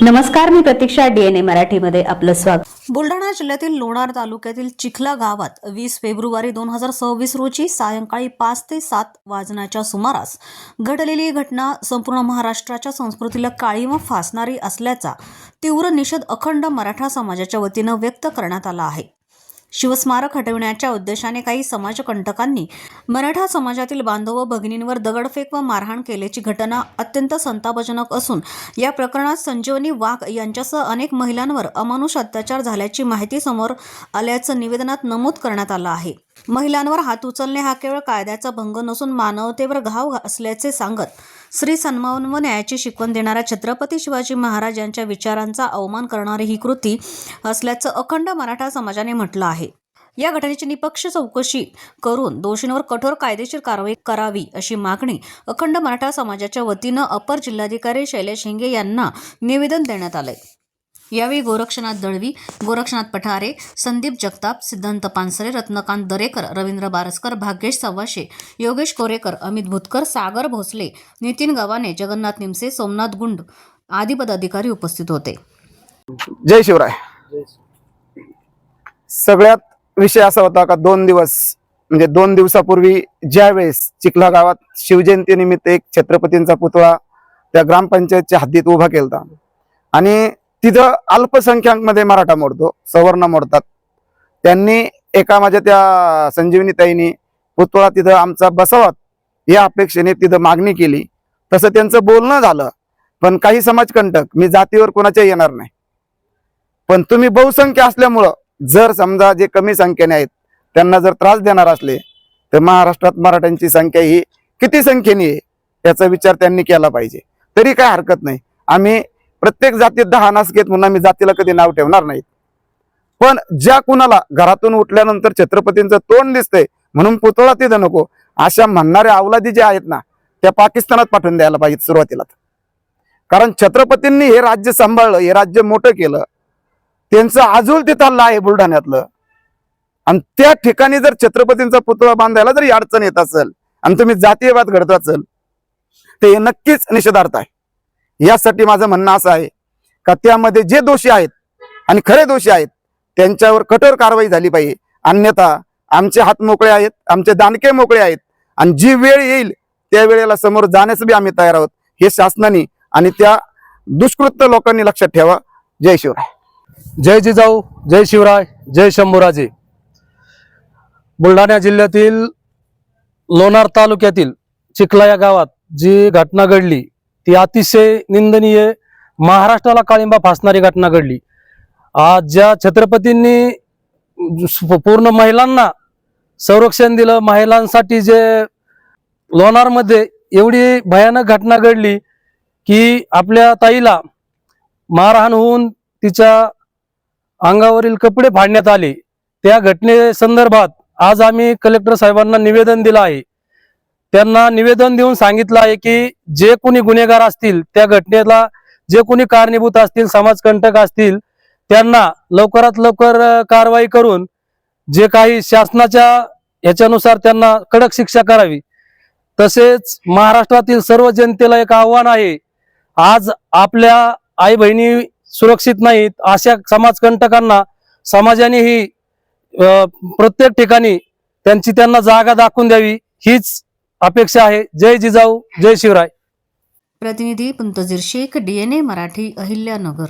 नमस्कार, मी प्रतीक्षा. DNA मराठीमध्ये आपलं स्वागत. बुलढाणा जिल्ह्यातील लोणार तालुक्यातील चिखला गावात 20 फेब्रुवारी 2026 रोजी सायंकाळी 5 ते 7 वाजण्याच्या सुमारास घडलेली घटना संपूर्ण महाराष्ट्राच्या संस्कृतीला काळिमा फासणारी असल्याचा तीव्र निषेध अखंड मराठा समाजाच्या वतीनं व्यक्त करण्यात आला आहे. शिवस्मारक हटविण्याच्या उद्देशाने काही समाजकंटकांनी मराठा समाजातील बांधव व भगिनींवर दगडफेक व मारहाण केल्याची घटना अत्यंत संतापजनक असून या प्रकरणात संजीवनी वाघ यांच्यासह अनेक महिलांवर अमानुष अत्याचार झाल्याची माहिती समोर आल्याचं निवेदनात नमूद करण्यात आलं आहे. महिलांवर हात उचलणे हा केवळ कायद्याचा भंग नसून मानवतेवर घाव असल्याचे सांगत श्री सन्मान व न्यायाची शिकवण देणाऱ्या छत्रपती शिवाजी महाराज यांच्या विचारांचा अवमान करणारी ही कृती असल्याचं अखंड मराठा समाजाने म्हटलं आहे. या घटनेची निष्पक्ष चौकशी करून दोषींवर कठोर कायदेशीर कारवाई करावी अशी मागणी अखंड मराठा समाजाच्या वतीनं अपर जिल्हाधिकारी शैलेश हिंगे यांना निवेदन देण्यात आलंय. यावेळी गोरक्षनाथ दळवी, गोरक्षनाथ पठारे, संदीप जगताप, सिद्धांत पानसरे, रत्नकांत दरेकर, रवींद्र बारसकर, भाग्येश सव्वाशे, योगेश कोरेकर, अमित भुतकर, सागर भोसले, नितीन गव्हाणे, जगन्नाथ निमसे, सोमनाथ गुंड आदी पदाधिकारी उपस्थित होते. जय शिवराय. सगळ्यात विषय असा होता का 2 दिवस म्हणजे 2 दिवसापूर्वी ज्या वेळेस चिखला गावात शिवजयंतीनिमित्त एक छत्रपतींचा पुतळा त्या ग्रामपंचायतच्या हद्दीत उभा केला आणि तिथं अल्पसंख्याक मध्ये मराठा मोडतो, सवर्ण मोडतात. त्यांनी एका माझ्या त्या संजीवनीताईंनी पुतळा तिथं आमचा बसवात या अपेक्षेने तिथं मागणी केली. तसं त्यांचं बोलणं झालं. पण काही समाजकंटक, मी जातीवर कोणाच्या येणार नाही, पण तुम्ही बहुसंख्य असल्यामुळं जर समजा जे कमी संख्येने आहेत त्यांना जर त्रास देणार असले तर महाराष्ट्रात मराठ्यांची संख्या ही किती संख्येने आहे याचा विचार त्यांनी केला पाहिजे. तरी काय हरकत नाही. आम्ही प्रत्येक जातीत 10 नासकेत म्हणून आम्ही जातीला कधी नाव ठेवणार नाहीत. पण ज्या कुणाला घरातून उठल्यानंतर छत्रपतींचं तोंड दिसतंय म्हणून पुतळा तिथं नको अशा म्हणणाऱ्या अवलादी जे आहेत ना त्या पाकिस्तानात पाठवून द्यायला पाहिजे सुरुवातीला. कारण छत्रपतींनी हे राज्य सांभाळलं, हे राज्य मोठं केलं, त्यांचं आजूल तिथं आहे बुलढाण्यातलं. आणि त्या ठिकाणी जर छत्रपतींचा पुतळा बांधायला जर अडचण येत असेल आणि तुम्ही जातीयवाद घडत असेल तर हे नक्कीच निषेधार्थ आहे. यासाठी माझं म्हणणं असं आहे का त्यामध्ये जे दोषी आहेत आणि खरे दोषी आहेत त्यांच्यावर कठोर कारवाई झाली पाहिजे. अन्यथा आमचे हात मोकळे आहेत, आमचे दांडके मोकळे आहेत आणि जी वेळ येईल त्या वेळेला समोर जाण्यास बी आम्ही तयार आहोत. हे शासनाने आणि त्या दुष्कृत्य लोकांनी लक्षात ठेवा. जय शिवराय. जय जिजाऊ, जय शिवराय, जय शंभूराजे. बुलढाणा जिल्ह्यातील लोणार तालुक्यातील चिखला या गावात जी घटना घडली ती अतिशय निंदनीय, महाराष्ट्राला काळिंबा फासणारी घटना घडली. आज ज्या छत्रपतींनी पूर्ण महिलांना संरक्षण दिलं, महिलांसाठी जे लोणारमध्ये एवढी भयानक घटना घडली की आपल्या ताईला मारहाण होऊन तिच्या अंगावरील कपडे फाडण्यात आले. त्या घटनेसंदर्भात आज आम्ही कलेक्टर साहेबांना निवेदन दिलं आहे. त्यांना निवेदन देऊन सांगितलं आहे की जे कोणी गुन्हेगार असतील, त्या घटनेला जे कोणी कारणीभूत असतील, समाजकंटक असतील, त्यांना लवकरात लवकर कारवाई करून जे काही शासनाच्या ह्याच्यानुसार त्यांना कडक शिक्षा करावी. तसेच महाराष्ट्रातील सर्व जनतेला एक आव्हान आहे, आज आपल्या आई बहिणी सुरक्षित नाहीत अशा समाजकंटकांना समाजानेही प्रत्येक ठिकाणी त्यांना जागा दाखवून द्यावी हीच अपेक्षा आहे. जय जिजाऊ, जय शिवराय. प्रतिनिधी पुंतजीर शेख, DNA मराठी, अहिल्यानगर.